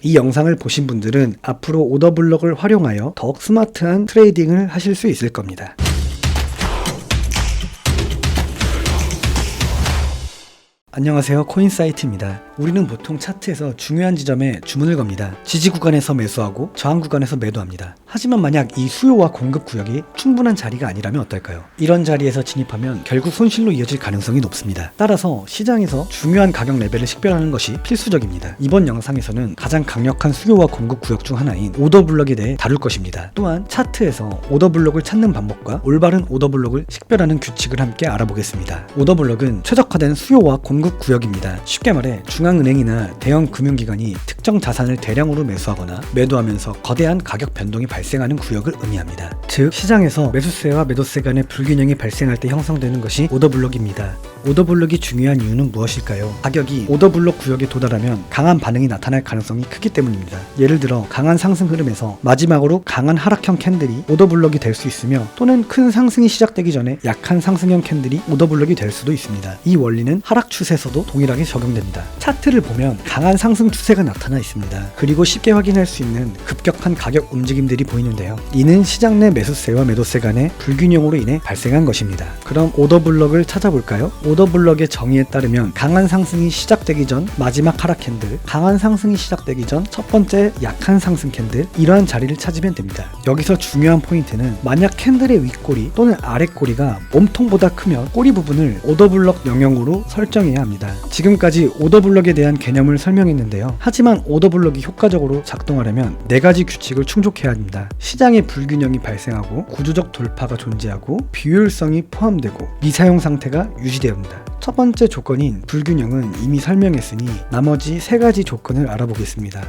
이 영상을 보신 분들은 앞으로 오더블럭을 활용하여 더욱 스마트한 트레이딩을 하실 수 있을 겁니다. 안녕하세요, 코인사이트입니다. 우리는 보통 차트에서 중요한 지점에 주문을 겁니다. 지지 구간에서 매수하고 저항 구간에서 매도합니다. 하지만 만약 이 수요와 공급 구역이 충분한 자리가 아니라면 어떨까요? 이런 자리에서 진입하면 결국 손실로 이어질 가능성이 높습니다. 따라서 시장에서 중요한 가격 레벨을 식별하는 것이 필수적입니다. 이번 영상에서는 가장 강력한 수요와 공급 구역 중 하나인 오더블럭에 대해 다룰 것입니다. 또한 차트에서 오더블럭을 찾는 방법과 올바른 오더블럭을 식별하는 규칙을 함께 알아보겠습니다. 오더블럭은 최적화된 수요와 공급 구역입니다. 쉽게 말해 중앙은행이나 대형 금융기관이 특정 자산을 대량으로 매수하거나 매도하면서 거대한 가격 변동이 발생하는 구역을 의미합니다. 즉, 시장에서 매수세와 매도세 간의 불균형이 발생할 때 형성되는 것이 오더블럭입니다. 오더블럭이 중요한 이유는 무엇일까요? 가격이 오더블럭 구역에 도달하면 강한 반응이 나타날 가능성이 크기 때문입니다. 예를 들어 강한 상승 흐름에서 마지막으로 강한 하락형 캔들이 오더블럭이 될 수 있으며, 또는 큰 상승이 시작되기 전에 약한 상승형 캔들이 오더블럭이 될 수도 있습니다. 이 원리는 하락 추세에서도 동일하게 적용됩니다. 차트를 보면 강한 상승 추세가 나타나 있습니다. 그리고 쉽게 확인할 수 있는 급격한 가격 움직임들이 보이는데요. 이는 시장 내 매수세와 매도세 간의 불균형으로 인해 발생한 것입니다. 그럼 오더블럭을 찾아볼까요? 오더블럭의 정의에 따르면 강한 상승이 시작되기 전 마지막 하락 캔들, 강한 상승이 시작되기 전 첫 번째 약한 상승 캔들, 이러한 자리를 찾으면 됩니다. 여기서 중요한 포인트는 만약 캔들의 윗꼬리 또는 아랫꼬리가 몸통보다 크면 꼬리 부분을 오더블럭 영역으로 설정해야 합니다. 지금까지 오더블럭에 대한 개념을 설명했는데요. 하지만 오더블럭이 효과적으로 작동하려면 4가지 규칙을 충족해야 합니다. 시장의 불균형이 발생하고 구조적 돌파가 존재하고 비효율성이 포함되고 미사용 상태가 유지되어야 합니다. 첫 번째 조건인 불균형은 이미 설명했으니 나머지 3가지 조건을 알아보겠습니다.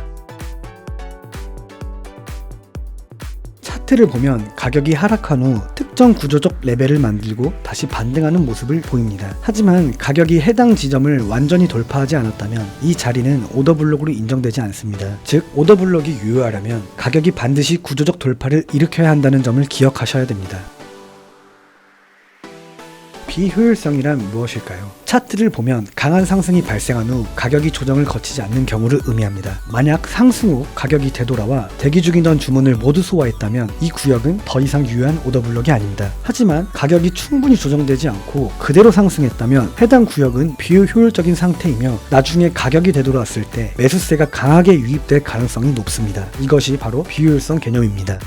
차트를 보면 가격이 하락한 후 특정 구조적 레벨을 만들고 다시 반등하는 모습을 보입니다. 하지만 가격이 해당 지점을 완전히 돌파하지 않았다면 이 자리는 오더블럭으로 인정되지 않습니다. 즉, 오더블럭이 유효하려면 가격이 반드시 구조적 돌파를 일으켜야 한다는 점을 기억하셔야 됩니다. 비효율성이란 무엇일까요? 차트를 보면 강한 상승이 발생한 후 가격이 조정을 거치지 않는 경우를 의미합니다. 만약 상승 후 가격이 되돌아와 대기 중이던 주문을 모두 소화했다면 이 구역은 더 이상 유효한 오더블럭이 아닙니다. 하지만 가격이 충분히 조정되지 않고 그대로 상승했다면 해당 구역은 비효율적인 상태이며 나중에 가격이 되돌아왔을 때 매수세가 강하게 유입될 가능성이 높습니다. 이것이 바로 비효율성 개념입니다.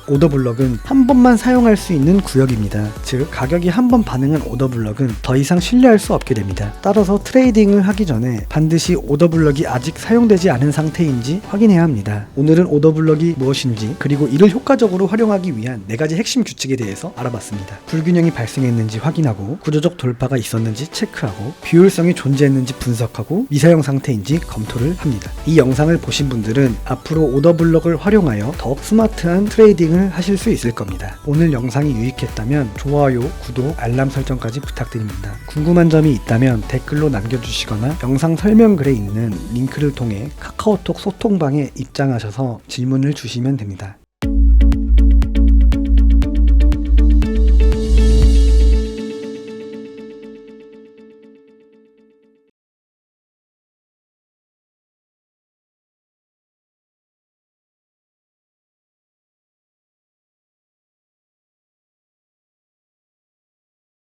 오더블럭은 한 번만 사용할 수 있는 구역입니다. 즉, 가격이 한 번 반응한 오더블럭은 더 이상 신뢰할 수 없게 됩니다. 따라서 트레이딩을 하기 전에 반드시 오더블럭이 아직 사용되지 않은 상태인지 확인해야 합니다. 오늘은 오더블럭이 무엇인지, 그리고 이를 효과적으로 활용하기 위한 4가지 핵심 규칙에 대해서 알아봤습니다. 불균형이 발생했는지 확인하고, 구조적 돌파가 있었는지 체크하고, 비효율성이 존재했는지 분석하고, 미사용 상태인지 검토를 합니다. 이 영상을 보신 분들은 앞으로 오더블럭을 활용하여 더욱 스마트한 트레이딩을 하실 수 있을 겁니다. 오늘 영상이 유익했다면 좋아요, 구독, 알람 설정까지 부탁드립니다. 궁금한 점이 있다면 댓글로 남겨주시거나 영상 설명글에 있는 링크를 통해 카카오톡 소통방에 입장하셔서 질문을 주시면 됩니다.